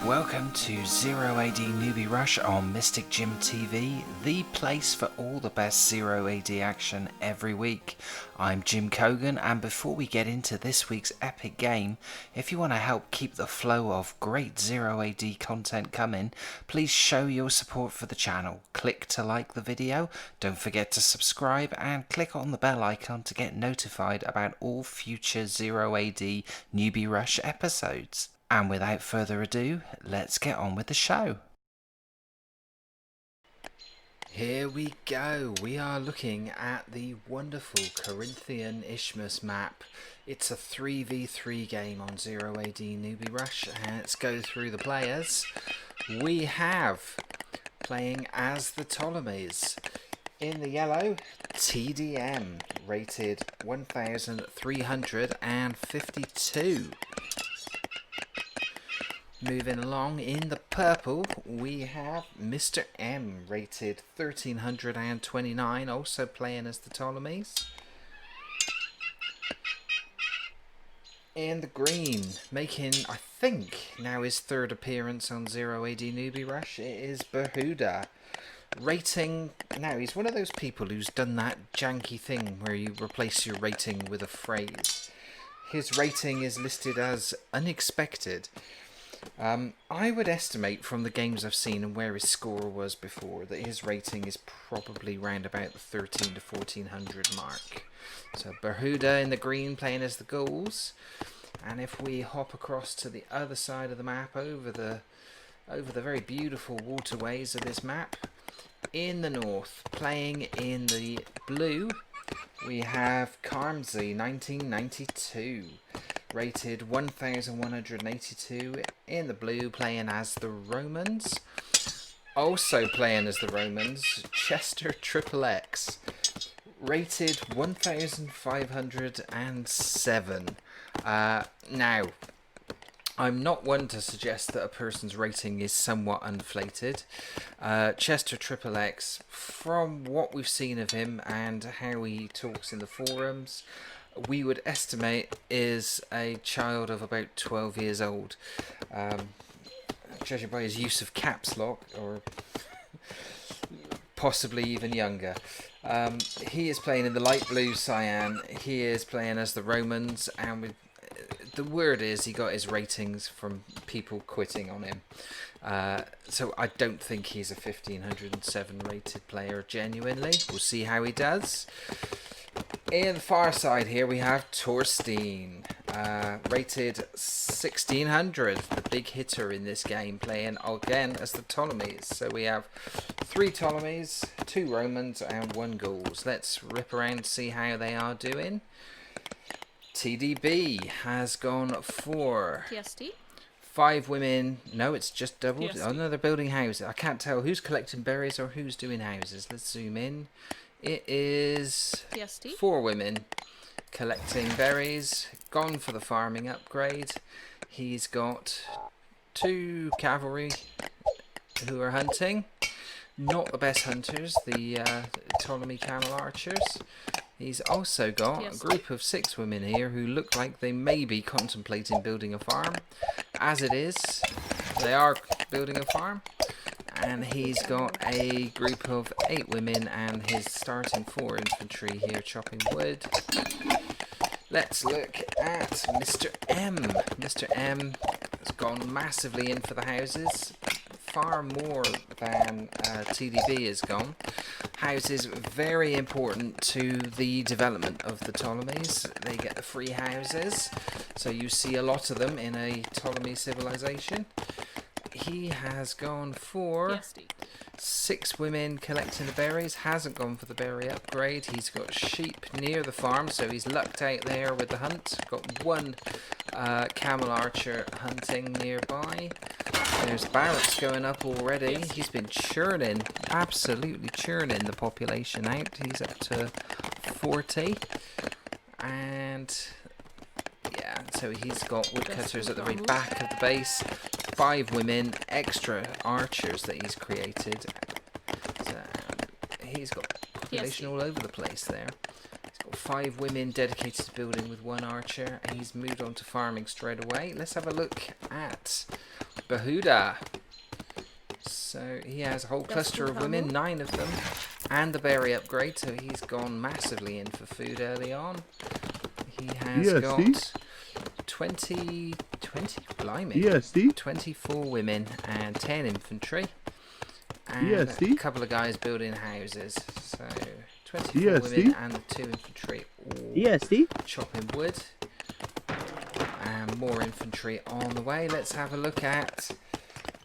Welcome to Zero AD Newbie Rush on Mystic Gym TV, the place for all the best Zero AD action every week. I'm Jim Kogan, and before we get into this week's epic game, if you want to help keep the flow of great Zero AD content coming, please show your support for the channel. Click to like the video, don't forget to subscribe, and click on the bell icon to get notified about all future Zero AD Newbie Rush episodes. And without further ado, let's get on with the show. Here we go. We are looking at the wonderful Corinthian Isthmus map. It's a 3v3 game on Zero AD Newbie Rush. And let's go through the players. We have playing as the Ptolemies. In the yellow, TDM, rated 1352. Moving along, in the purple, we have Mr. M, rated 1329, also playing as the Ptolemies. In the green, making, I think, now his third appearance on Zero AD Newbie Rush, it is Behuda. Rating, now he's one of those people who's done that janky thing where you replace your rating with a phrase. His rating is listed as unexpected. I would estimate from the games I've seen and where his score was before that his rating is probably round about the 13 to 1400 mark. So Behuda in the green playing as the Ghouls, and if we hop across to the other side of the map over the very beautiful waterways of this map, in the north playing in the blue we have Carmsey 1992. Rated 1182, in the blue playing as the Romans. Also playing as the Romans, Chester XXX, rated 1507. Now, I'm not one to suggest that a person's rating is somewhat inflated. Chester XXX, from what we've seen of him and how he talks in the forums, we would estimate is a child of about 12 years old, judging by his use of caps lock, or possibly even younger. He is playing in the light blue cyan. He is playing as the Romans, and the word is he got his ratings from people quitting on him. So I don't think he's a 1507 rated player genuinely. We'll see how he does. In the far side here we have Torstein, rated 1600, the big hitter in this game, playing again as the Ptolemies. So we have 3 Ptolemies, 2 Romans and 1 Gauls. Let's rip around and see how they are doing. TDB has gone for TST? 5 women. No, it's just doubled. TST. Oh no, they're building houses. I can't tell who's collecting berries or who's doing houses. Let's zoom in. It is TST? 4 women collecting berries, gone for the farming upgrade. He's got 2 cavalry who are hunting. Not the best hunters, the Ptolemy camel archers. He's also got a group of 6 women here who look like they may be contemplating building a farm. As it is, they are building a farm. And he's got a group of 8 women and his starting 4 infantry here chopping wood. Let's look at Mr. M. Mr. M has gone massively in for the houses, far more than TDB has gone. Houses very important to the development of the Ptolemies. They get the free houses, so you see a lot of them in a Ptolemy civilization. He has gone for 6 women collecting the berries, hasn't gone for the berry upgrade. He's got sheep near the farm, so he's lucked out there with the hunt. Got 1 camel archer hunting nearby. There's barracks going up already. He's been churning, absolutely churning the population out. He's up to 40. And yeah, so he's got woodcutters at the very back of the base. 5 women, extra archers that he's created. So he's got population all over the place there. He's got 5 women dedicated to building with 1 archer, and he's moved on to farming straight away. Let's have a look at Behuda. So he has a whole cluster of women, 9 of them, and the berry upgrade, so he's gone massively in for food early on. He has got 20, blimey, 24 women and 10 infantry. And a couple of guys building houses. So 24 women and 2 infantry all chopping wood. And more infantry on the way. Let's have a look at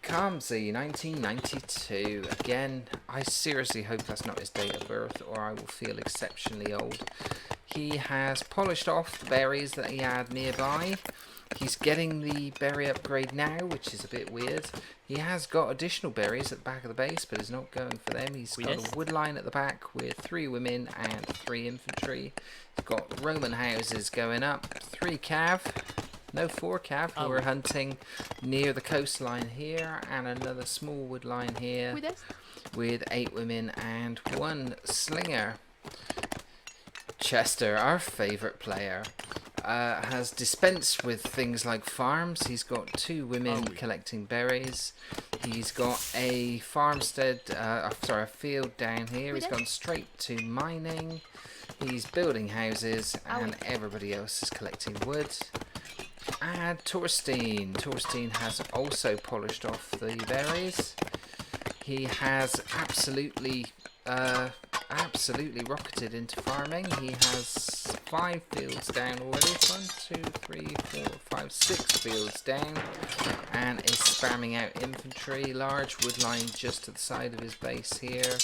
Kamsi, 1992. Again, I seriously hope that's not his date of birth, or I will feel exceptionally old. He has polished off the berries that he had nearby. He's getting the berry upgrade now, which is a bit weird. He has got additional berries at the back of the base, but is not going for them. He's got a wood line at the back with 3 women and 3 infantry. He's got Roman houses going up, 3 cav. No, 4 cav who are hunting near the coastline here, and another small wood line here with 8 women and 1 slinger. Chester, our favourite player, has dispensed with things like farms. He's got 2 women collecting berries. He's got a farmstead, a field down here. He's gone straight to mining. He's building houses, and everybody else is collecting wood. And Torstein has also polished off the berries. He has absolutely rocketed into farming. He has 5 fields down already. 1, 2, 3, 4, 5, 6 fields down, and is spamming out infantry. Large wood line just to the side of his base here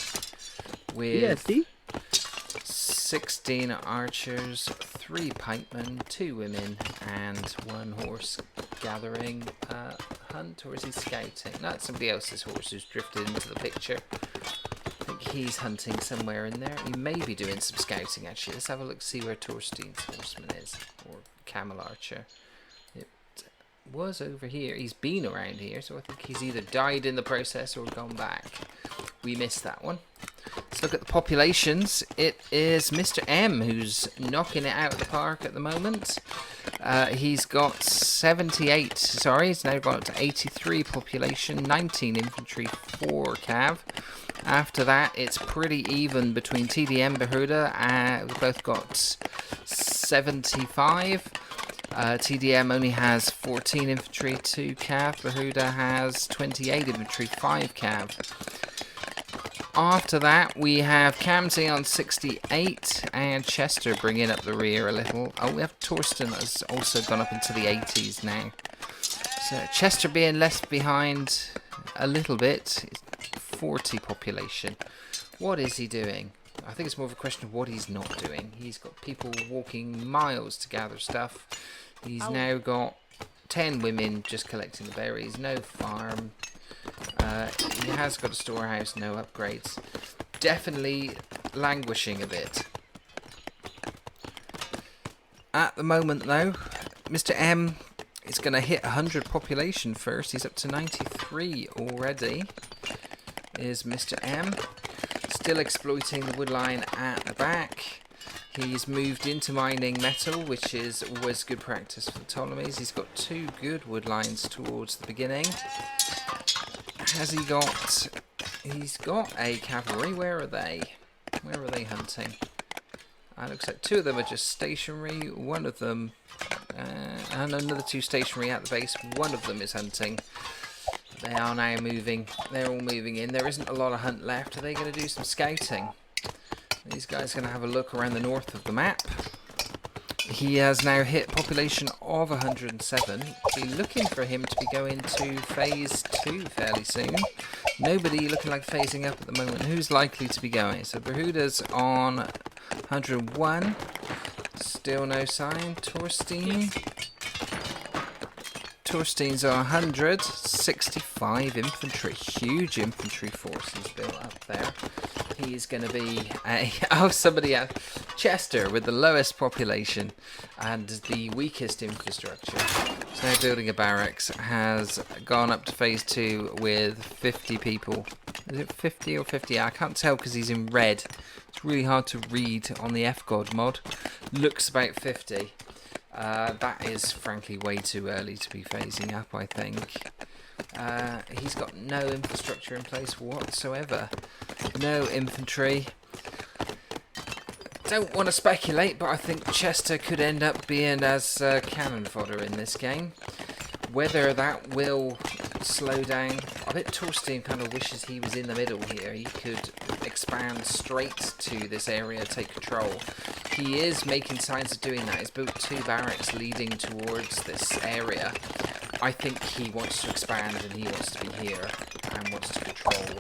with 16 archers, 3 pikemen, 2 women, and 1 horse gathering hunt. Or is he scouting? No, it's somebody else's horse who's drifted into the picture. I think he's hunting somewhere in there. He may be doing some scouting actually. Let's have a look, see where Torstein's horseman is, or camel archer. It was over here. He's been around here, so I think he's either died in the process or gone back. We missed that one. Let's look at the populations. It is Mr. M who's knocking it out of the park at the moment. He's got 78, sorry, he's now got to 83 population, 19 infantry, 4 cav. After that, it's pretty even between TDM, Behuda, we've both got 75. TDM only has 14 infantry, 2 cav. Behuda has 28 infantry, 5 cav. After that, we have Kamsi on 68 and Chester bringing up the rear a little. Oh, we have Torsten has also gone up into the 80s now. So Chester being left behind a little bit. 40 population. What is he doing? I think it's more of a question of what he's not doing. He's got people walking miles to gather stuff. He's now got 10 women just collecting the berries. No farm. He has got a storehouse, no upgrades. Definitely languishing a bit. At the moment though, Mr. M is going to hit 100 population first. He's up to 93 already. Is Mr. M. Still exploiting the wood line at the back. He's moved into mining metal, which is always good practice for the Ptolemies. He's got 2 good wood lines towards the beginning. Has he got... He's got a cavalry. Where are they? Where are they hunting? It looks like 2 of them are just stationary. One of them... and another 2 stationary at the base. One of them is hunting. They are now moving. They're all moving in. There isn't a lot of hunt left. Are they going to do some scouting? These guys are going to have a look around the north of the map. He has now hit population of 107. Be looking for him to be going to phase 2 fairly soon. Nobody looking like phasing up at the moment. Who's likely to be going? So Behuda's on 101. Still no sign. Torstein's on 100. 65 infantry. Huge infantry force he's built up there. He's going to be a... Oh, somebody else. Chester with the lowest population and the weakest infrastructure. So now building a barracks. Has gone up to phase 2 with 50 people. Is it 50 or 50? I can't tell because he's in red. It's really hard to read on the FGOD mod. Looks about 50. That is frankly way too early to be phasing up, I think. He's got no infrastructure in place whatsoever. No infantry. Don't want to speculate, but I think Chester could end up being as cannon fodder in this game. Whether that will slow down, I bet Torstein kind of wishes he was in the middle here. He could expand straight to this area, take control. He is making signs of doing that. He's built 2 barracks leading towards this area. I think he wants to expand and he wants to be here and wants to control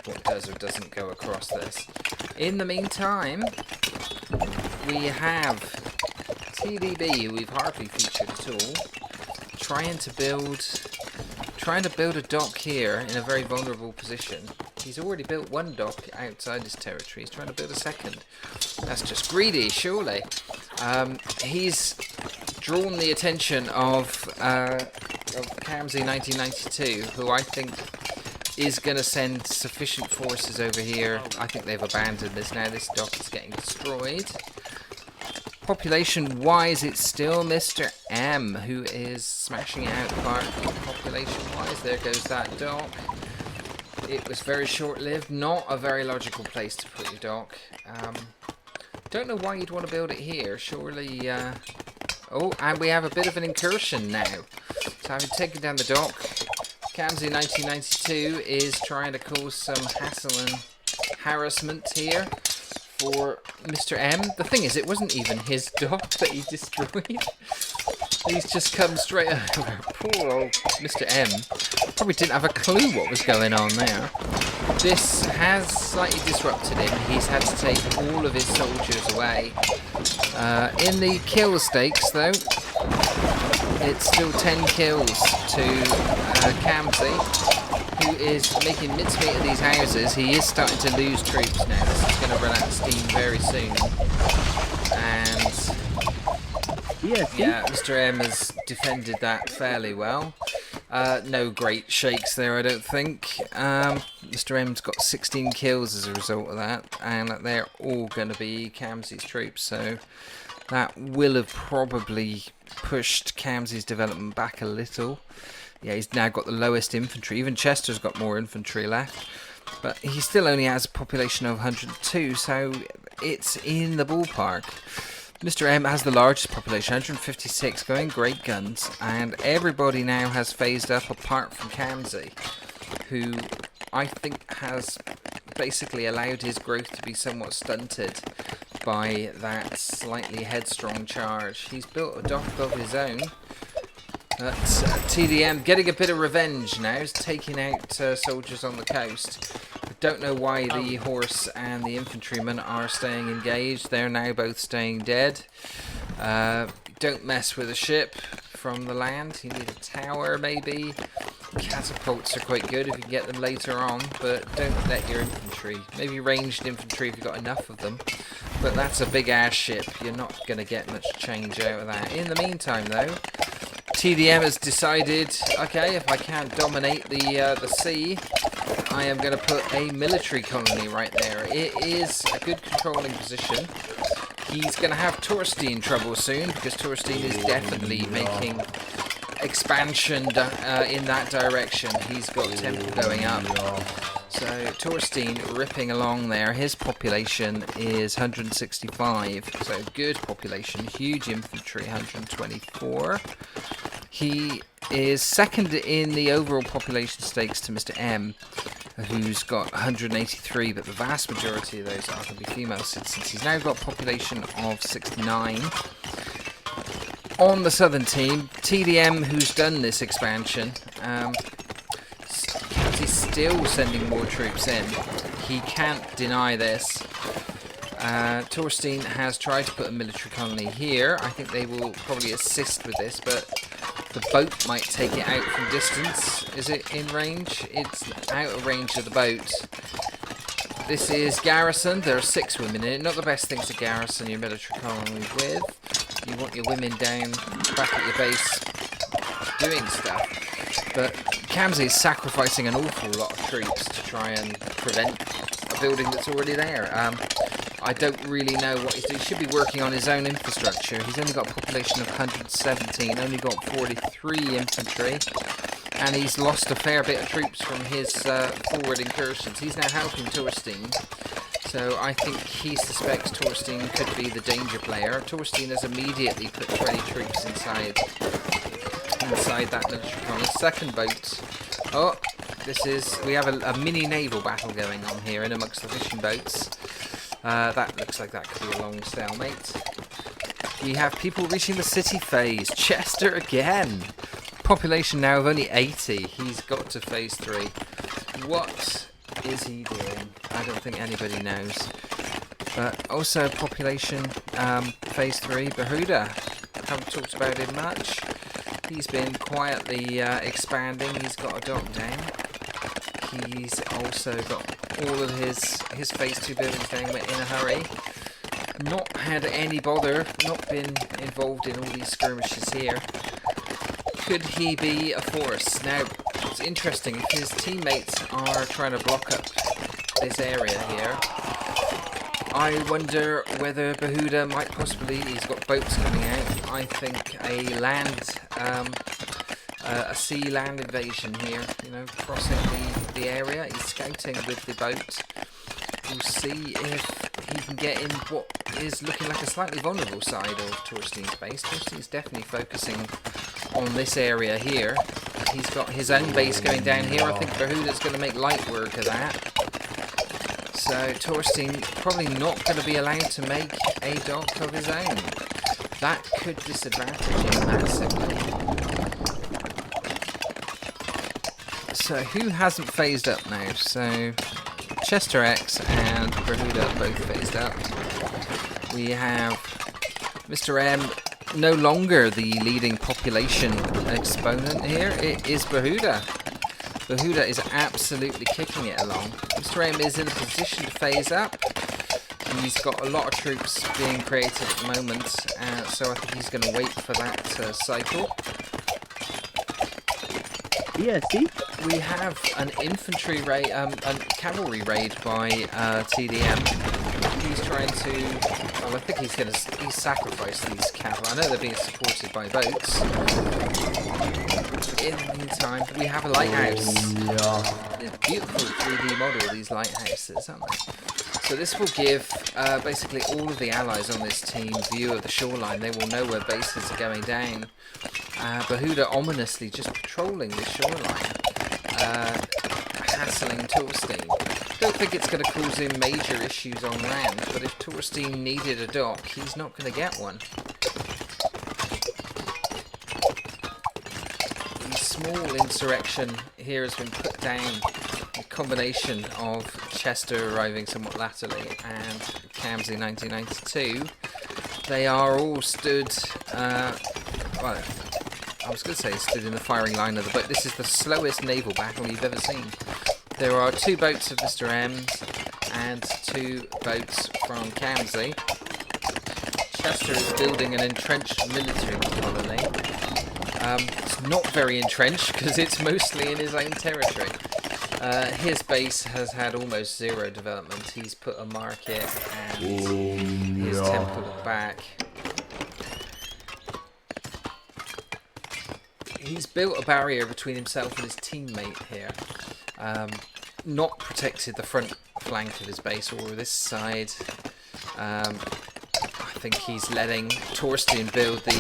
what does or doesn't go across this. In the meantime, we have TDB, who we've hardly featured at all, trying to build a dock here in a very vulnerable position. He's already built 1 dock outside his territory. He's trying to build a 2nd. That's just greedy, surely. He's drawn the attention of Kamsi 1992, who I think is going to send sufficient forces over here. I think they've abandoned this now. This dock is getting destroyed. Population-wise, it's still Mr. M who is smashing out population-wise. There goes that dock. It was very short-lived. Not a very logical place to put your dock. Don't know why you'd want to build it here. Surely... Oh, and we have a bit of an incursion now. So having taken down the dock, Kamsi 1992 is trying to cause some hassle and harassment here for Mr. M. The thing is, it wasn't even his dock that he destroyed. He's just come straight over. Poor old Mr. M. Probably didn't have a clue what was going on there. This has slightly disrupted him. He's had to take all of his soldiers away. In the kill stakes, though, it's still 10 kills to Kamsi, who is making mincemeat of these houses. He is starting to lose troops now. This is going to run out of steam very soon. And yeah, Mr. M has defended that fairly well. No great shakes there, I don't think. Mr. M's got 16 kills as a result of that, and they're all going to be Kamsi's troops, so that will have probably pushed Kamsi's development back a little. Yeah, he's now got the lowest infantry. Even Chester's got more infantry left, but he still only has a population of 102, so it's in the ballpark. Mr. M has the largest population, 156, going great guns, and everybody now has phased up apart from Kamsi, who I think has basically allowed his growth to be somewhat stunted by that slightly headstrong charge. He's built a dock of his own. That's TDM getting a bit of revenge now. He's taking out soldiers on the coast. I don't know why the horse and the infantrymen are staying engaged. They're now both staying dead. Don't mess with a ship from the land. You need a tower, maybe. Catapults are quite good if you can get them later on, but don't let your infantry, maybe ranged infantry if you've got enough of them, but that's a big ass ship. You're not going to get much change out of that. In the meantime, though, TDM has decided, okay, if I can't dominate the sea, I am going to put a military colony right there. It is a good controlling position. He's going to have Torstein trouble soon, because Torstein is definitely making expansion in that direction. He's got temple going up. So Torstein ripping along there. His population is 165, so good population. Huge infantry, 124. He is second in the overall population stakes to Mr. M, who's got 183, but the vast majority of those are going to be female citizens. He's now got a population of 69. On the southern team, TDM, who's done this expansion, he's still sending more troops in. He can't deny this. Torstein has tried to put a military colony here. I think they will probably assist with this, but the boat might take it out from distance. Is it in range? It's out of range of the boat. This is garrison. There are 6 women in it. Not the best thing to garrison your military colony with. You want your women down back at your base doing stuff. But Kamsi is sacrificing an awful lot of troops to try and prevent a building that's already there. I don't really know what he's doing. He should be working on his own infrastructure. He's only got a population of 117, only got 43 infantry. and he's lost a fair bit of troops from his forward incursions. He's now helping Torstein, so I think he suspects Torstein could be the danger player. Torstein has immediately put 20 troops inside that military colony. Second boat. Oh, we have a mini naval battle going on here in amongst the fishing boats. That looks like that could be a long stalemate. We have people reaching the city phase. Chester again. Population now of only 80. He's got to phase 3. What is he doing? I don't think anybody knows. But also population phase 3. Behuda. Haven't talked about him much. He's been quietly expanding. He's got a dock down. He's also got all of his phase 2 buildings down in a hurry. Not had any bother, not been involved in all these skirmishes here. Could he be a force? Now, it's interesting, if his teammates are trying to block up this area here, I wonder whether Behuda might possibly, he's got boats coming out, I think a sea land invasion here, crossing the area. He's scouting with the boat. We'll see if he can get in what is looking like a slightly vulnerable side of Torstein's base. Torstein's definitely focusing on this area here. He's got his own base going down here. I think Behuda's going to make light work of that. So Torstein probably not going to be allowed to make a dock of his own. That could disadvantage him massively. So who hasn't phased up now? So Chester X and Behuda both phased up. We have Mr. M, no longer the leading population exponent here. It is Behuda. Behuda is absolutely kicking it along. Mr. M is in a position to phase up. He's got a lot of troops being created at the moment, so I think he's going to wait for that cycle. Yeah, see? We have an infantry raid, a cavalry raid by TDM. He's trying to, well, I think he's sacrificed these cavalry. I know they're being supported by boats. In the meantime, we have a lighthouse. Yeah. Beautiful 3D model, these lighthouses, aren't they? So this will give basically all of the allies on this team view of the shoreline. They will know where bases are going down. Behuda ominously just patrolling the shoreline, hassling Torstein. Don't think it's going to cause him major issues on land, but if Torstein needed a dock, he's not going to get one. The small insurrection here has been put down. A combination of Chester arriving somewhat latterly and Kamsey 1992. They are all stood, well, I was going to say stood in the firing line of the boat. This is the slowest naval battle you've ever seen. There are 2 boats of Mr. M's and 2 boats from Kamsey. Chester is building an entrenched military colony. It's not very entrenched because it's mostly in his own territory. His base has had almost 0 development. He's put a market and his temple back. He's built a barrier between himself and his teammate here. Not protected the front flank of his base or this side. I think he's letting Torstein build the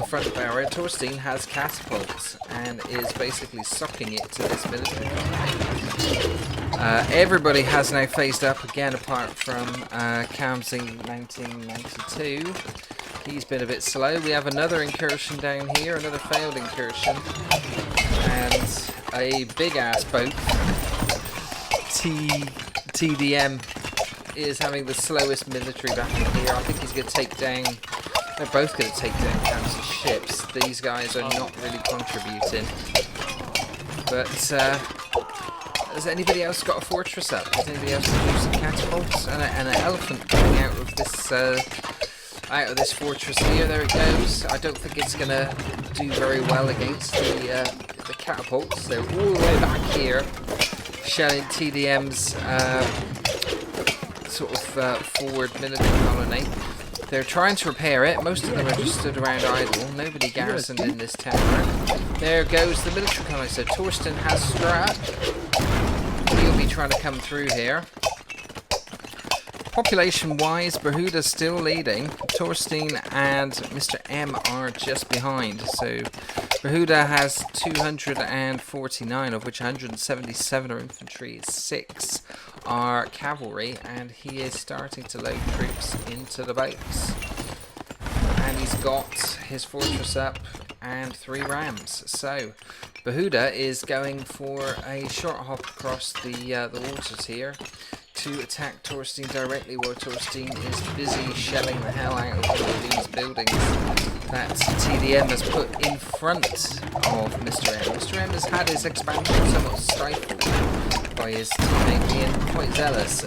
front barrier. Torstein has catapults and is basically socking it to this military colony. Everybody has now phased up again apart from Kamsey 1992. He's been a bit slow. We have another incursion down here, another failed incursion, and a big ass boat. TDM is having the slowest military battle here. I think he's going to take down. They're both going to take down Kamsey's ships. These guys are not really contributing. But has anybody else got a fortress up? Has anybody else got some catapults and an elephant coming out of this fortress here? There it goes. I don't think it's going to do very well against the catapults. They're all the way back here, shelling TDM's sort of forward military colony. They're trying to repair it. Most of them are just stood around idle. Nobody garrisoned in this tower. There goes the military colony. So Torsten has struck. He'll be trying to come through here. Population-wise, Behuda's still leading. Torsten and Mr. M are just behind. So Behuda has 249, of which 177 are infantry, 6 are cavalry, and he is starting to load troops into the boats. And he's got his fortress up and 3 rams. So Behuda is going for a short hop across the waters here to attack Torsten directly, while Torsten is busy shelling the hell out of all of these buildings that TDM has put in front of Mr. M. Mr. M has had his expansion somewhat stifled by his teammate being quite zealous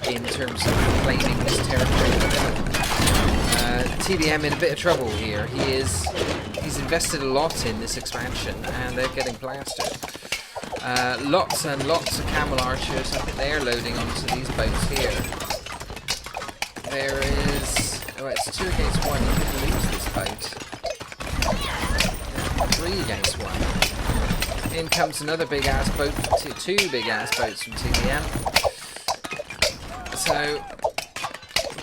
in terms of claiming this territory. TDM in a bit of trouble here. He's invested a lot in this expansion, and they're getting plastered. Lots and lots of camel archers. I think they're loading onto these boats here. There is... oh, it's 2 against 1. You could lose this boat. 3 against 1. In comes another big ass boat. 2 big ass boats from TDM. So,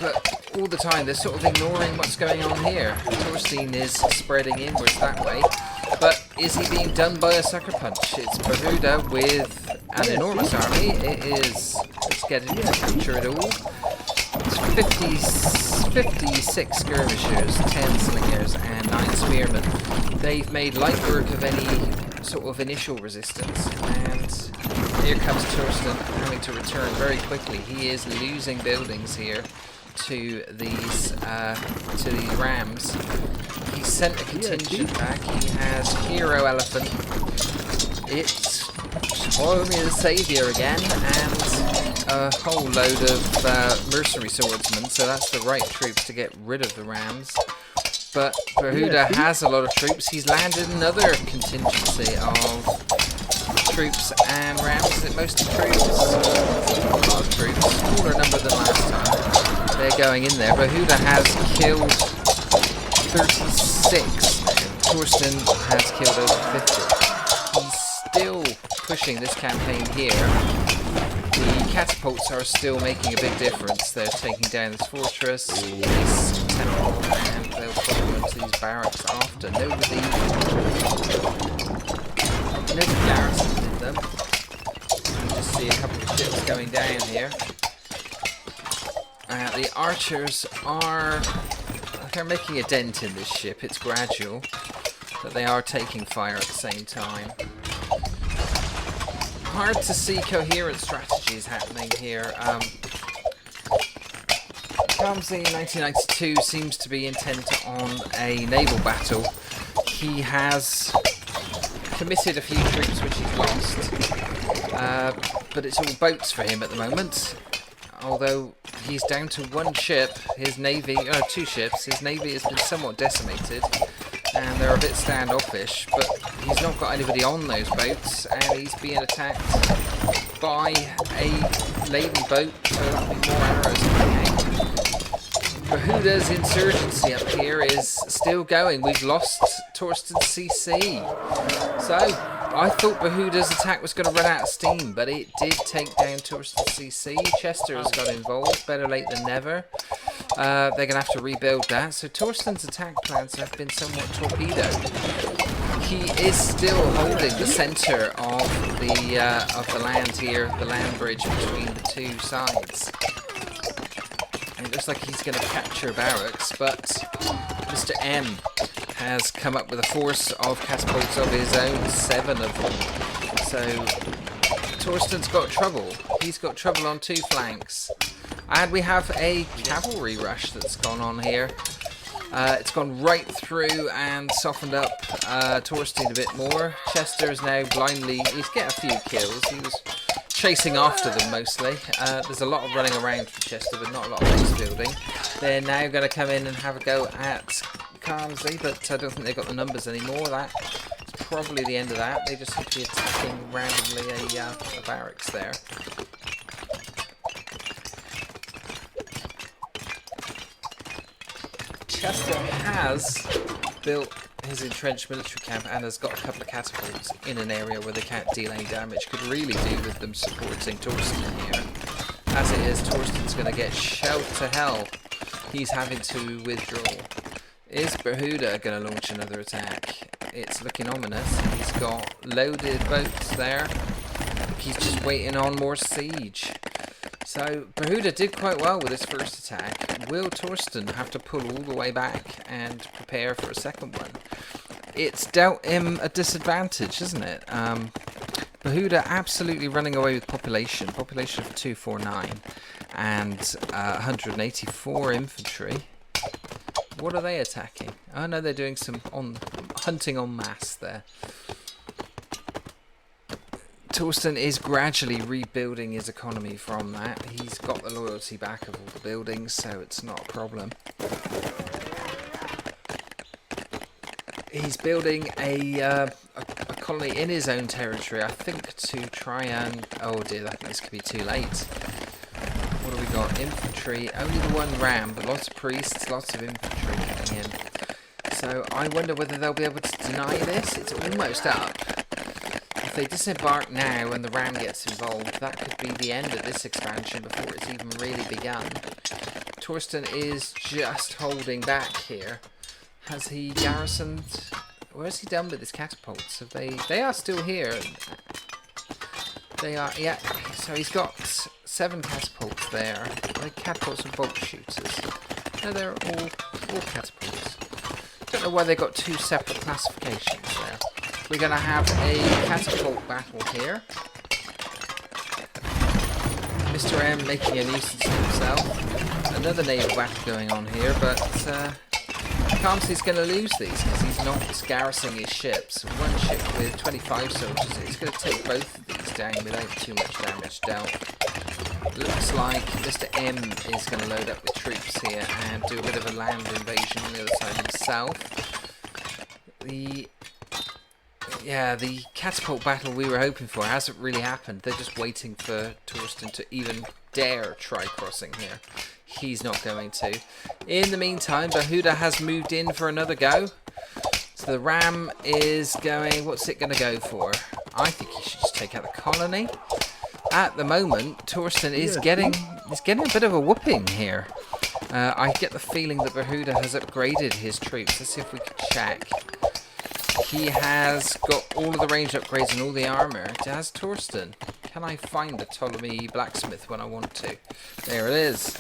but all the time they're sort of ignoring what's going on here. Torsten is spreading inwards that way. But is he being done by a sucker punch? It's Behuda with an enormous army. It is... let's get it to capture it all. It's 56 skirmishers, 10 slingers, and 9 spearmen. They've made light work of any sort of initial resistance. And here comes Torsten having to return very quickly. He is losing buildings here to these rams. He sent a contingent back. He has Hero Elephant. It's Ptolemy the Saviour again, and a whole load of mercenary swordsmen, so that's the right troops to get rid of the rams. But Behuda has a lot of troops. He's landed another contingency of troops and rams. Is it mostly troops? A lot of troops. Smaller number than last time. They're going in there. Behuda has killed 36 now. Torsten has killed over 50. He's still pushing this campaign here. The catapults are still making a big difference. They're taking down this fortress, this temple, and they'll follow into these barracks after. Nobody garrisoned in them. You just see a couple of ships going down here. The archers are... they're making a dent in this ship. It's gradual, but they are taking fire at the same time. Hard to see coherent strategies happening here. Kamsi 1992 seems to be intent on a naval battle. He has committed a few troops which he's lost, but it's all boats for him at the moment. Although he's down to 1 ship, his navy, 2 ships, his navy has been somewhat decimated, and they're a bit standoffish, but he's not got anybody on those boats, and he's being attacked by a laden boat, so that'll be more arrows coming out. Behuda's insurgency up here is still going. We've lost Torsten's CC. So, I thought Behuda's attack was going to run out of steam, but it did take down Torsten's CC. Chester has got involved, better late than never. They're going to have to rebuild that. So Torsten's attack plans have been somewhat torpedoed. He is still holding the centre of the land here, the land bridge between the 2 sides. It looks like he's going to capture barracks, but Mr. M has come up with a force of catapults of his own, 7 of them. So Torsten's got trouble. He's got trouble on 2 flanks. And we have a cavalry rush that's gone on here. It's gone right through and softened up Torsten a bit more. Chester is now blindly... he's getting a few kills. He was chasing after them mostly. There's a lot of running around for Chester, but not a lot of base building. They're now going to come in and have a go at Carnsley, but I don't think they've got the numbers anymore. That's probably the end of that. They just seem to be attacking randomly a barracks there. Chester has built his entrenched military camp and has got a couple of catapults in an area where they can't deal any damage. Could really do with them supporting Torsten here. As it is, Torsten's going to get shelled to hell. He's having to withdraw. Is Behuda going to launch another attack? It's looking ominous. He's got loaded boats there. He's just waiting on more siege. So Behuda did quite well with his first attack. Will Torsten have to pull all the way back and prepare for a second one? It's dealt him a disadvantage, isn't it? Behuda absolutely running away with population. Population of 249 and 184 infantry. What are they attacking? Oh no, they're doing some hunting en masse there. Torsten is gradually rebuilding his economy from that. He's got the loyalty back of all the buildings, so it's not a problem. He's building a colony in his own territory, I think, to try and... Oh dear, I think this could be too late. What have we got? Infantry, only the one ram, but lots of priests, lots of infantry coming in. So I wonder whether they'll be able to deny this. It's almost up. If they disembark now and the ram gets involved, that could be the end of this expansion before it's even really begun. Torsten is just holding back here. Has he garrisoned? Where has he done with his catapults? Have they are still here. They are, yeah. So he's got 7 catapults there. Are they catapults and bolt shooters? No, they're all catapults. Don't know why they got 2 separate classifications there. We're going to have a catapult battle here. Mr. M making a nuisance of himself. Another naval battle going on here, but Carmsey's going to lose these because he's not garrisoning his ships. One ship with 25 soldiers, it's going to take both of these down without too much damage dealt. Looks like Mr. M is going to load up with troops here and do a bit of a land invasion on the other side himself. The catapult battle we were hoping for hasn't really happened. They're just waiting for Torsten to even dare try crossing here. He's not going to. In the meantime, Behuda has moved in for another go. So the ram is going... What's it going to go for? I think he should just take out the colony. At the moment, Torsten is getting a bit of a whooping here. I get the feeling that Behuda has upgraded his troops. Let's see if we can check. He has got all of the range upgrades and all the armor. Has Torsten? Can I find a Ptolemy blacksmith when I want to? There it is.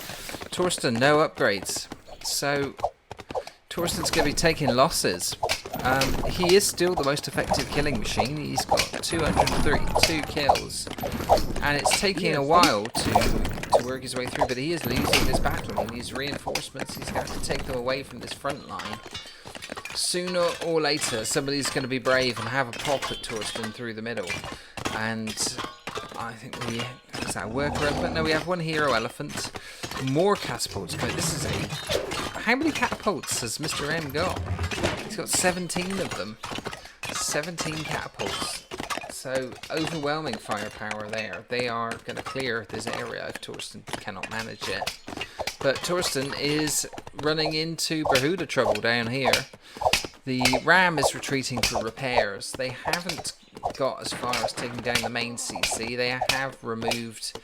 Torsten, no upgrades. So Torsten's going to be taking losses. He is still the most effective killing machine. He's got 232 kills. And it's taking a while to work his way through, but he is losing this battle. He needs reinforcements. He's going to have to take them away from this front line. Sooner or later, somebody's going to be brave and have a pop at Torsten through the middle. And I think is that a worker elephant? No, we have one hero elephant. More catapults. This is how many catapults has Mr. M got? He's got 17 of them. 17 catapults. So overwhelming firepower there. They are going to clear this area if Torsten cannot manage it. But Torsten is running into Behuda trouble down here. The ram is retreating for repairs. They haven't got as far as taking down the main CC. They have removed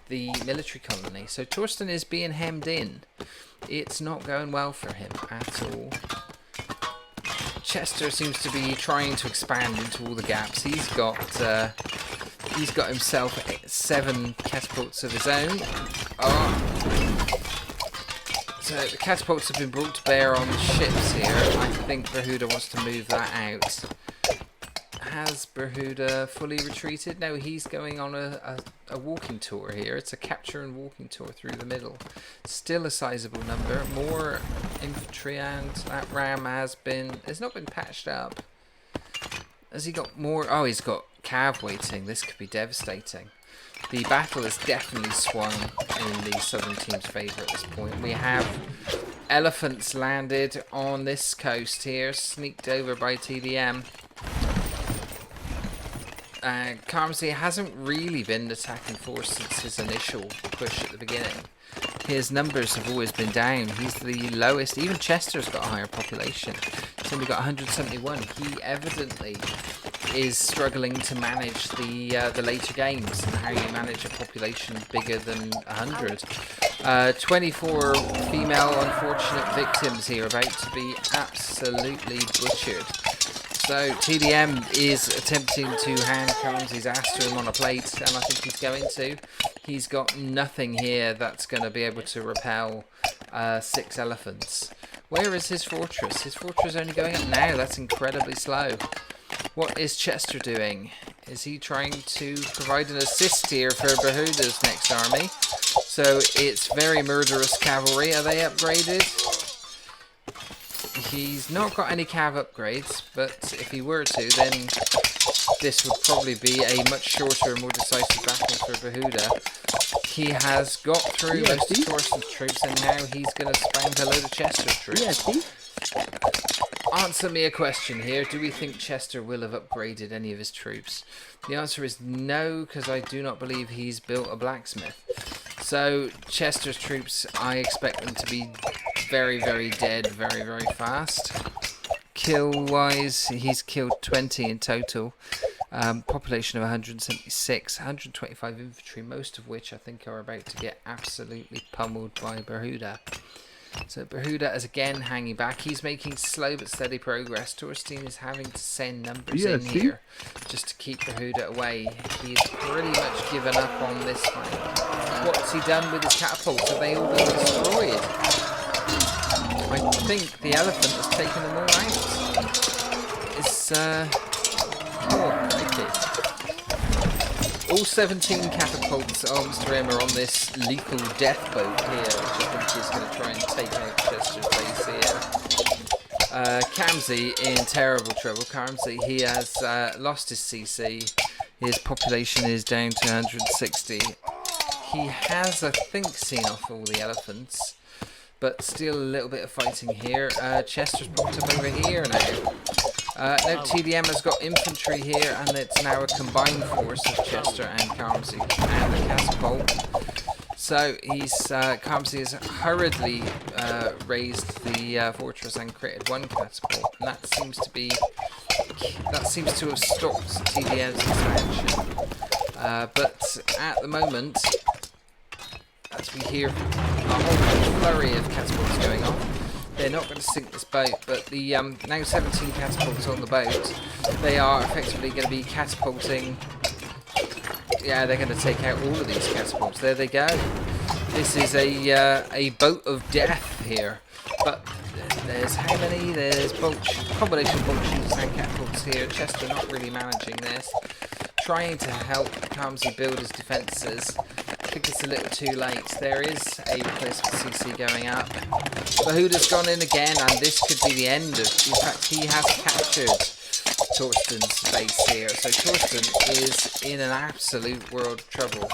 the military colony. So Torsten is being hemmed in. It's not going well for him at all. Chester seems to be trying to expand into all the gaps. He's got himself 7 catapults of his own. So the catapults have been brought to bear on the ships here. I think Behuda wants to move that out. Has Behuda fully retreated? No, he's going on a walking tour here. It's a capture and walking tour through the middle. Still a sizable number. More infantry, and that ram it's not been patched up. Has he got more? Oh, he's got cav waiting. This could be devastating. The battle has definitely swung in the southern team's favour at this point. We have elephants landed on this coast here, sneaked over by TDM. Carmsey hasn't really been attacking force since his initial push at the beginning. his numbers have always been down. He's the lowest. Even Chester's got a higher population. He's only got 171. He evidently is struggling to manage the later games and how you manage a population bigger than 100. 24 female unfortunate victims here about to be absolutely butchered. So TDM is attempting to hand Carnge's ass to him on a plate, and I think he's going to. He's got nothing here that's going to be able to repel 6 elephants. Where is his fortress? His fortress is only going up now. That's incredibly slow. What is Chester doing? Is he trying to provide an assist here for Behuda's next army? So it's very murderous cavalry. Are they upgraded? He's not got any cav upgrades, but if he were to, then this would probably be a much shorter, more decisive battle for Behuda. He has got through most of Torsten's troops, and now he's going to spank a load of Chester's troops. Answer me a question here. Do we think Chester will have upgraded any of his troops? The answer is no, because I do not believe he's built a blacksmith. So Chester's troops, I expect them to be very, very dead very, very fast. Kill-wise, he's killed 20 in total. Population of 176, 125 infantry, most of which I think are about to get absolutely pummeled by Behuda. So Behuda is again hanging back. He's making slow but steady progress. Torsten is having to send numbers in here just to keep Behuda away. He's pretty much given up on this fight. What's he done with his catapults? Have they all been destroyed? I think the elephant has taken them all out. It's all 17 catapults of Mr. M are on this lethal death boat here, which I think is going to try and take out Chester's base here. Kamsi in terrible trouble. Kamsi, he has lost his CC. His population is down to 160. He has, I think, seen off all the elephants, but still a little bit of fighting here. Chester's popped up over here now. No, TDM has got infantry here, and it's now a combined force of Chester and Carmsey and a catapult. So he's Carmsey has hurriedly raised the fortress and created one catapult, and that seems to have stopped TDM's expansion. But at the moment, as we hear a whole flurry of catapults going on, they're not going to sink this boat, but the now 17 catapults on the boat, they are effectively going to be catapulting. Yeah, they're going to take out all of these catapults. There they go. This is a boat of death here. But there's how many? There's combination of bolt shooters and catapults here. Chester not really managing this. Trying to help Carmsey build his defences. I think it's a little too late. There is a replacement CC going up. Behuda's gone in again, and this could be the end of... In fact, he has captured Torsten's base here. So Torsten is in an absolute world of trouble.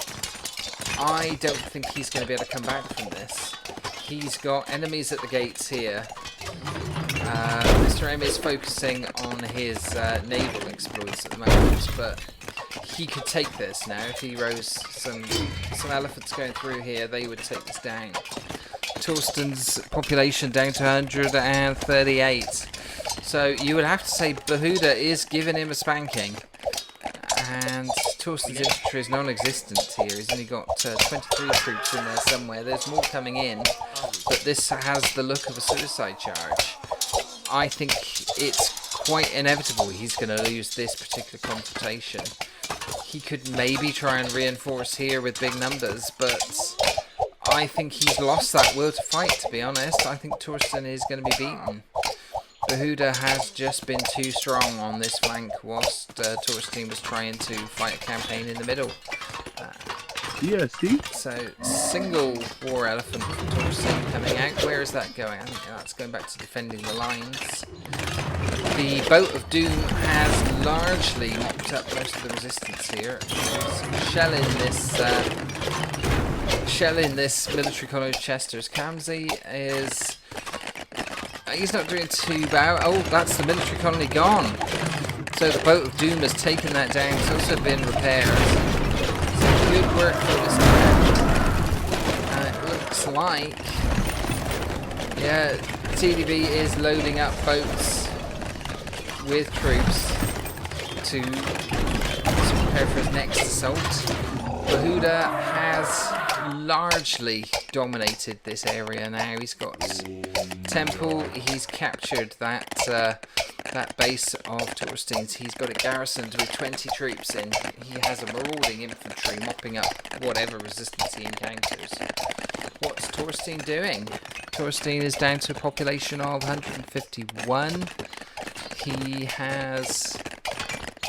I don't think he's going to be able to come back from this. He's got enemies at the gates here. Mr. M is focusing on his naval exploits at the moment, but he could take this now. If he rose some elephants going through here, they would take this down. Torsten's population down to 138. So you would have to say Behuda is giving him a spanking. And Torsten's infantry is non-existent here. He's only got 23 troops in there somewhere. There's more coming in, but this has the look of a suicide charge. I think it's quite inevitable he's going to lose this particular confrontation. He could maybe try and reinforce here with big numbers, but I think he's lost that will to fight, to be honest. I think Torsten is going to be beaten. Behuda has just been too strong on this flank whilst Torsten was trying to fight a campaign in the middle. So, single war elephant from Torsten coming out. Where is that going? I think that's going back to defending the lines. The Boat of Doom has largely mopped up most of the resistance here. Shelling this military college Chester's. Kamsey is... he's not doing too bad. Oh, that's the military colony gone. So the Boat of Doom has taken that down. It's also been repaired. So good work for this man. It looks like, yeah, TDB is loading up boats with troops to prepare for his next assault. Bahuda has largely dominated this area now. He's got Temple, he's captured that that base of Torstein's. He's got it garrisoned with 20 troops in. He has a marauding infantry mopping up whatever resistance he encounters. What's Torstein doing? Torstein is down to a population of 151.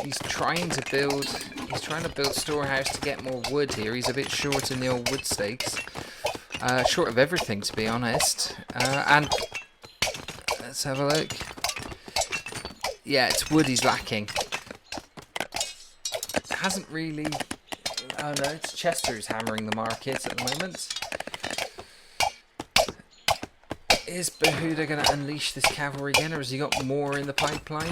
He's trying to build storehouse to get more wood here. He's a bit short in the old wood stakes. Short of everything, to be honest. And let's have a look. Yeah, it's wood he's lacking. It hasn't really... Oh no, it's Chester who's hammering the market at the moment. Is Bahuda going to unleash this cavalry again, or has he got more in the pipeline?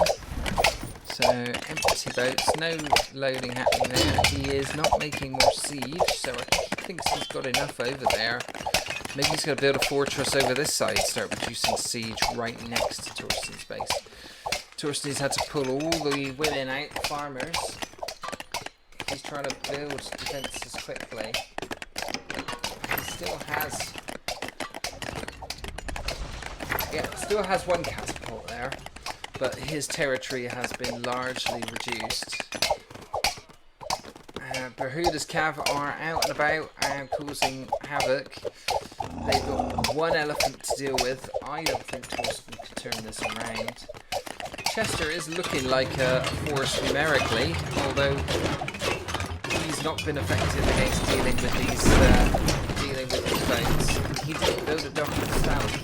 So, empty boats, no loading happening there. He is not making more siege, so I think he thinks he's got enough over there. Maybe he's going to build a fortress over this side, start reducing siege right next to Torstein's base. Torstein's had to pull all the women out, the farmers. He's trying to build defences quickly. He still has one catapult there, but his territory has been largely reduced. Bahuda's cav are out and about and causing havoc. They've got one elephant to deal with. I don't think Torstein could turn this around. Chester is looking like a force numerically, although he's not been effective against dealing with these boats. He didn't build a dock himself.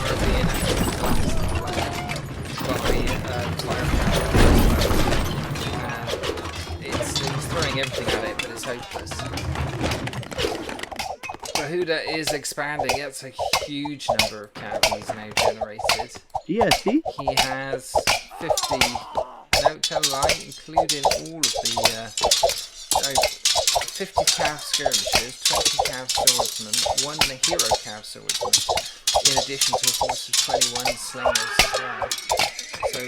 Are being he's throwing everything at it, but it's hopeless. Bahuda is expanding. That's a huge number of cavalries now generated. Yes, he has 50. No, tell a lie, including all of the 50 cav skirmishes, 20 cav swordsmen, 1 hero cav swordsman, in addition to a force of 21 slingers as well. So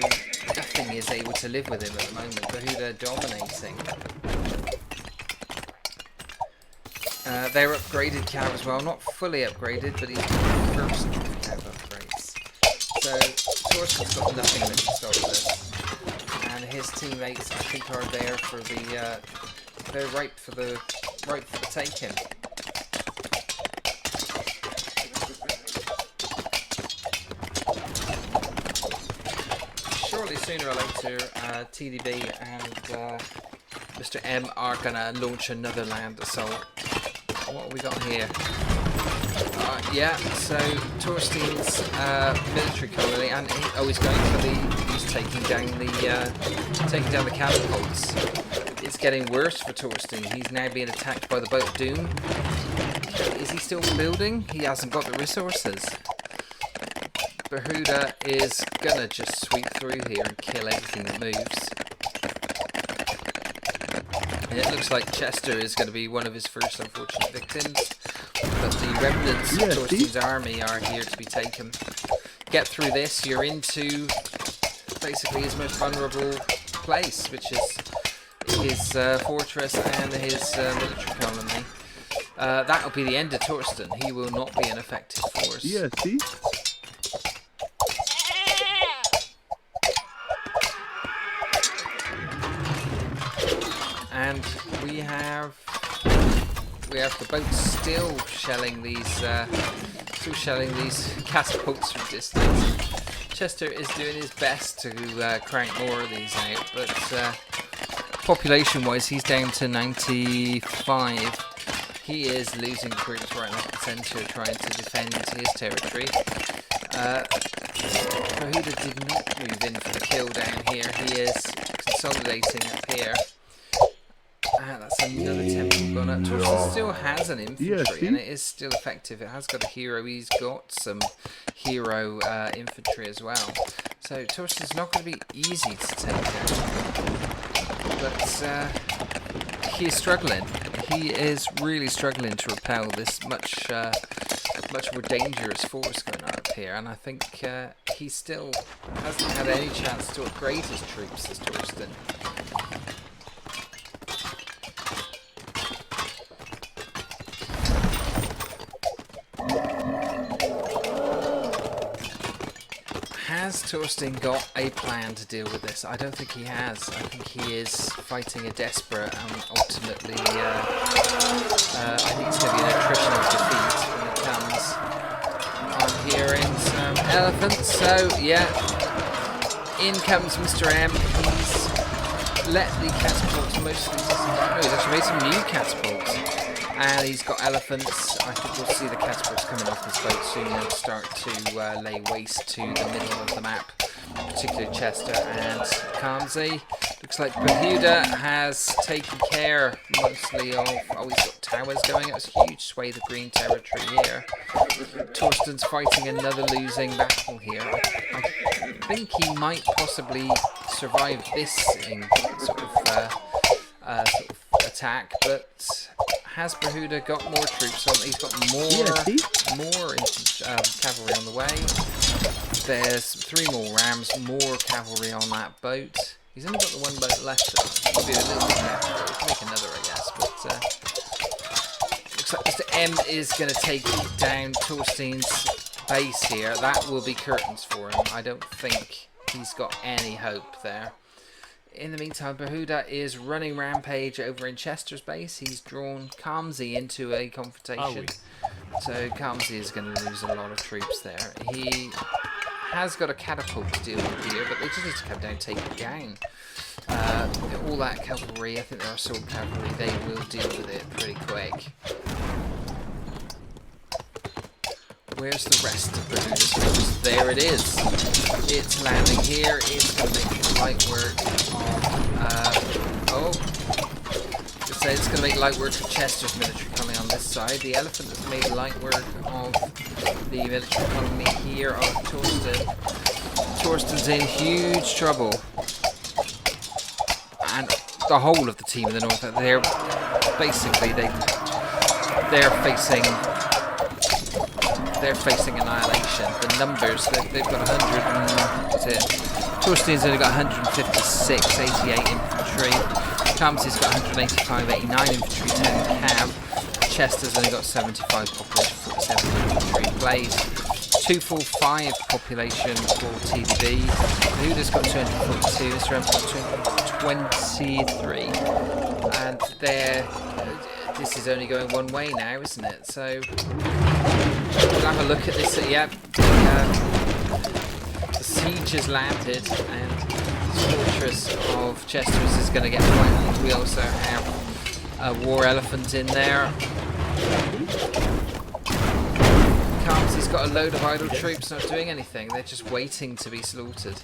nothing is able to live with him at the moment. Bahuda dominating. They're upgraded cav as well, not fully upgraded, but he's first cav upgrades. So Torstein's got nothing that can stop this, and his teammates I think are there for the they're ripe for the taking. Surely sooner or later TDB and Mr. M are gonna launch another land assault. What have we got here? Yeah, so Torstein's military colony, and he's going for he's taking down the catapults. It's getting worse for Torstein. He's now being attacked by the boat Doom. Is he still building? He hasn't got the resources. Bahuda is gonna just sweep through here and kill everything that moves. And it looks like Chester is going to be one of his first unfortunate victims. But the remnants of Torstein's army are here to be taken. Get through this, you're into basically his most vulnerable place, which is his fortress and his military colony. That'll be the end of Torstein. He will not be an effective force. Yeah, see? And we have the boats still shelling these catapults from distance. Chester is doing his best to crank more of these out, but population-wise, he's down to 95. He is losing troops right left and centre, trying to defend his territory. Bahuda did not move in for the kill down here. He is consolidating up here. That's another temple gone up. Torstein still has an infantry, and it is still effective. It has got a hero. He's got some hero infantry as well. So Torstein's not going to be easy to take down. But he is struggling. he is really struggling to repel this much more dangerous force going up here, and I think he still hasn't had any chance to upgrade his troops as Torsten. Has Torsten got a plan to deal with this? I don't think he has. I think he is fighting a desperate and ultimately I think it's going to be an attritional defeat when it comes. I'm hearing some elephants, so yeah, in comes Mr. M. He's let the catapults mostly, no, he's actually made some new catapults. And he's got elephants. I think we'll see the catapults coming off this boat soon and start to lay waste to the middle of the map, particularly Chester and Kamsi. Looks like Behuda has taken care mostly of... Oh, he's got towers going. It's a huge swathe of green territory here. Torsten's fighting another losing battle here. I think he might possibly survive this sort of attack, but... Has Behuda got more troops on? He's got more cavalry on the way. There's 3 more rams, more cavalry on that boat. He's only got the 1 boat left. Maybe a little bit left. We can make another, I guess. But looks like Mr. M is going to take down Torstein's base here. That will be curtains for him. I don't think he's got any hope there. In the meantime, Behuda is running rampage over in Chester's base. He's drawn Kamsi into a confrontation. So Kamsi is going to lose a lot of troops there. He has got a catapult to deal with here, but they just need to come down and take it down. All that cavalry, I think there are sword cavalry, they will deal with it pretty quick. Where's the rest of Behuda's force? There it is. It's landing here. It's going to make light work of... it's going to make light work of Chester's military colony on this side. The elephant has made light work of the military colony here of Torsten. Torsten's in huge trouble. And the whole of the team in the north, they're basically, they're facing annihilation. The numbers, they've got 100 what's it? Torstein's only got 156, 88 infantry. Kamsi's got 185, 89 infantry, 10 cav. Chester's only got 75 population, 47 infantry. Blaze, 245 population for TDB. Behuda's got 242, Mr. M's got 223. And this is only going one way now, isn't it? So we'll have a look at this. Yeah, the siege has landed, and the fortress of Chester's is going to get flattened. We also have a war elephant in there. Kamsi's got a load of idle troops not doing anything. They're just waiting to be slaughtered.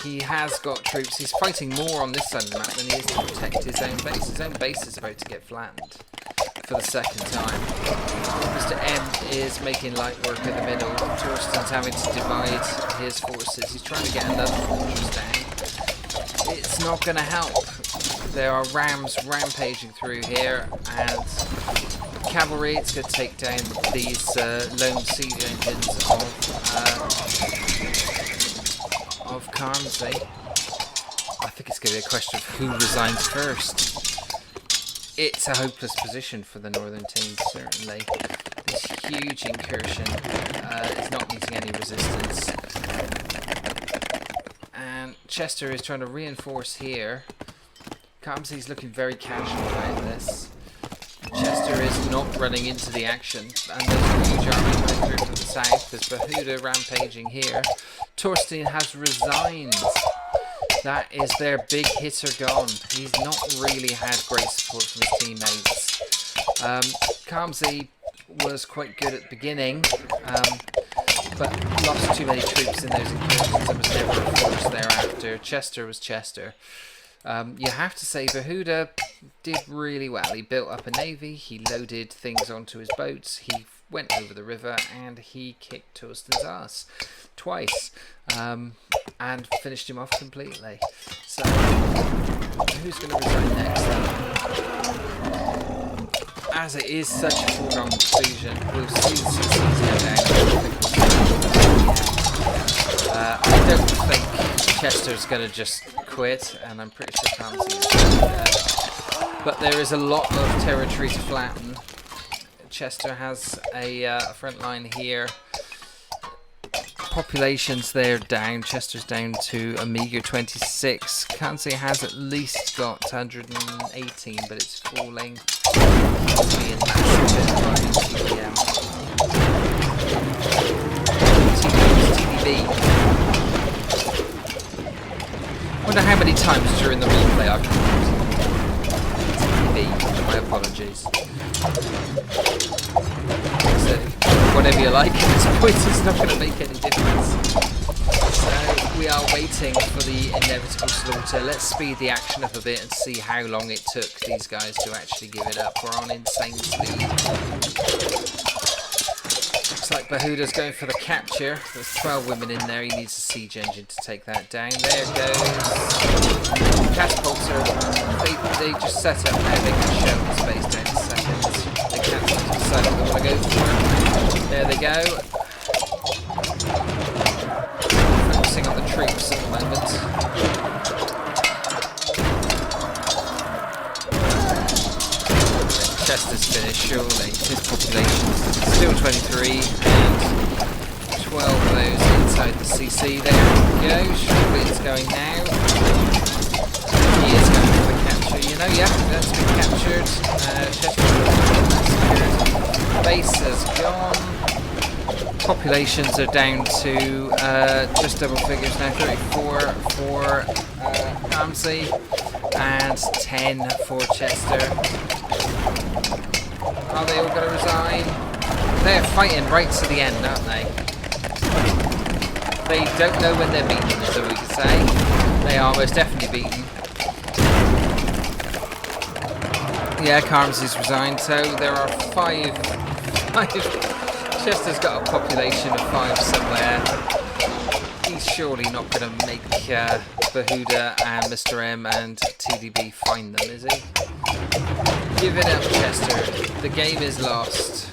He has got troops. He's fighting more on this side of the map than he is to protect his own base. His own base is about to get flattened for the second time. Mr. M is making light work in the middle. Torsten's having to divide his forces. He's trying to get another fortress down. It's not going to help. There are rams rampaging through here, and cavalry. It's going to take down these lone siege engines of Kamsi. I think it's going to be a question of who resigns first. It's a hopeless position for the northern team, certainly. This huge incursion is not meeting any resistance. And Chester is trying to reinforce here. Kamsi's looking very casual about this. Chester is not running into the action, and there's a huge army coming through from the south. There's Behuda rampaging here. Torstein has resigned. That is their big hitter gone. He's not really had great support from his teammates. Kamsi was quite good at the beginning, but lost too many troops in those incursions and was never a force thereafter. Chester was Chester. You have to say Behuda did really well. He built up a navy, he loaded things onto his boats, he went over the river, and he kicked Torsten's ass twice, and finished him off completely. So Who's going to resign next then? As it is such a foregone conclusion, we'll see CCs go down. I don't think Chester's going to just quit, and I'm pretty sure Carmsey is dead. But there is a lot of territory to flatten. Chester has a front line here. Populations there down. Chester's down to a meager 26. Carmsey has at least got 118, but it's falling. He's being mashed by TDM. TDB. Wonder how many times during the replay I can TDB. My apologies. So, whatever you like, at this point it's not going to make any difference. So we are waiting for the inevitable slaughter. Let's speed the action up a bit and see how long it took these guys to actually give it up. We're on insane speed. Looks like Bahuda's going for the capture. There's 12 women in there. He needs a siege engine to take that down. There goes. Catapults are... They just set up now. They can show the space down in seconds. They can't decide what they want to go for. There they go. Focusing on the troops at the moment. Chester's finished, surely. His population is still 23, and 12 of those inside the CC. There we go. Surely it's going now. He is going for the capture. You know, yeah, that's been captured. Chester's base has gone. Populations are down to just double figures now. 34 for Carmsey and 10 for Chester. Are they all going to resign? They're fighting right to the end, aren't they? They don't know when they're beaten, so we could say. They are most definitely beaten. Yeah, Carmsey's resigned, so there are five. Chester's got a population of 5 somewhere. He's surely not going to make Bahuda and Mr. M and TDB find them, is he? Give it up, Chester. The game is lost.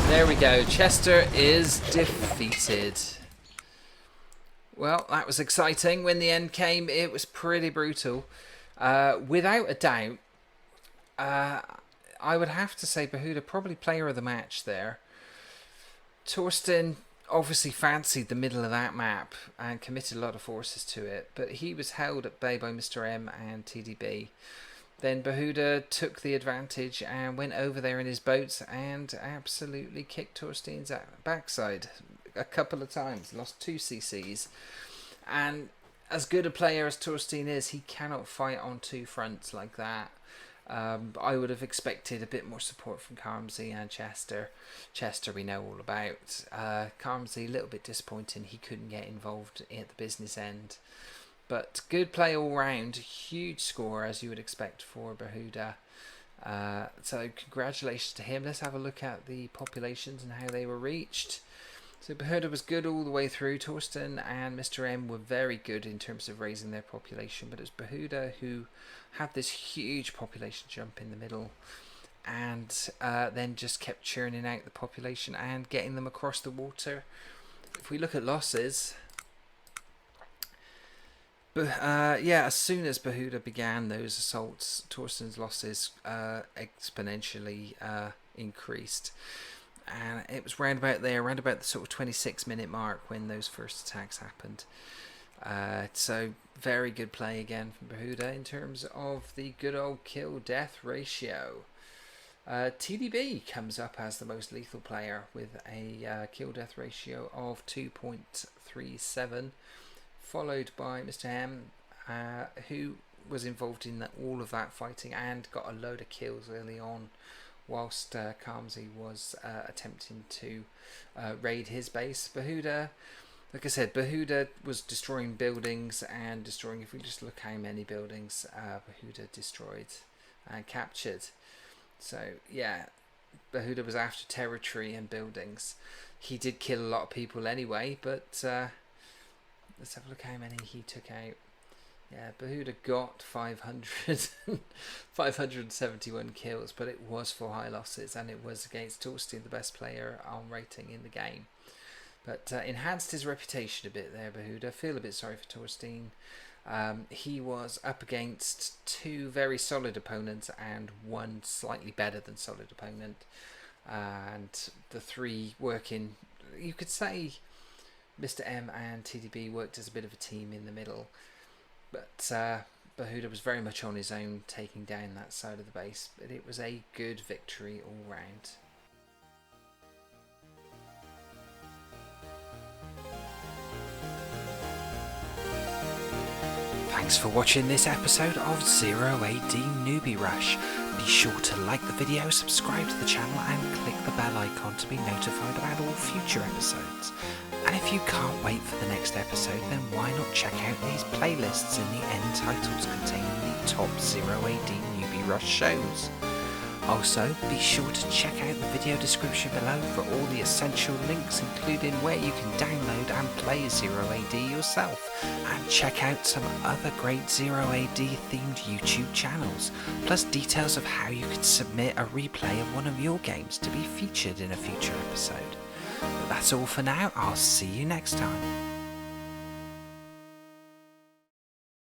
There we go. Chester is defeated. Well, that was exciting. When the end came, it was pretty brutal. Without a doubt, I would have to say Bahuda probably player of the match there. Torsten obviously fancied the middle of that map and committed a lot of forces to it, but he was held at bay by Mr. M and TDB. Then Bahuda took the advantage and went over there in his boats and absolutely kicked Torsten's backside a couple of times. Lost 2 CCs. And as good a player as Torsten is, he cannot fight on 2 fronts like that. I would have expected a bit more support from Carmsey and Chester. Chester we know all about. Carmsey, a little bit disappointing. He couldn't get involved at the business end. But good play all round. Huge score, as you would expect for Bahuda. So congratulations to him. Let's have a look at the populations and how they were reached. So Bahuda was good all the way through. Torsten and Mr. M were very good in terms of raising their population. But it was Bahuda who had this huge population jump in the middle. And then just kept churning out the population and getting them across the water. If we look at losses... yeah, as soon as Bahuda began those assaults, Torsten's losses exponentially increased. And it was round about the sort of 26-minute mark when those first attacks happened. So very good play again from Bahuda in terms of the good old kill-death ratio. TDB comes up as the most lethal player with a kill-death ratio of 2.37. Followed by Mr. M, who was involved in all of that fighting and got a load of kills early on, whilst Carmsey was attempting to raid his base. Bahuda, like I said, Bahuda was destroying buildings and destroying, if we just look how many buildings Bahuda destroyed and captured. So, yeah, Behuda was after territory and buildings. He did kill a lot of people anyway, but let's have a look how many he took out. Yeah, Behuda got 571 kills, but it was for high losses, and it was against Torstein, the best player on rating in the game. But enhanced his reputation a bit there, Behuda. I feel a bit sorry for Torstein. He was up against 2 very solid opponents and 1 slightly better than solid opponent. And the 3 working, you could say Mr. M and TDB worked as a bit of a team in the middle. But Behuda was very much on his own, taking down that side of the base. But it was a good victory all round. Thanks for watching this episode of 0AD Newbie Rush. Be sure to like the video, subscribe to the channel and click the bell icon to be notified about all future episodes. And if you can't wait for the next episode, then why not check out these playlists in the end titles containing the top 0AD Newbie Rush shows. Also, be sure to check out the video description below for all the essential links, including where you can download and play 0AD yourself, and check out some other great 0AD themed YouTube channels, plus details of how you can submit a replay of one of your games to be featured in a future episode. But that's all for now. I'll see you next time.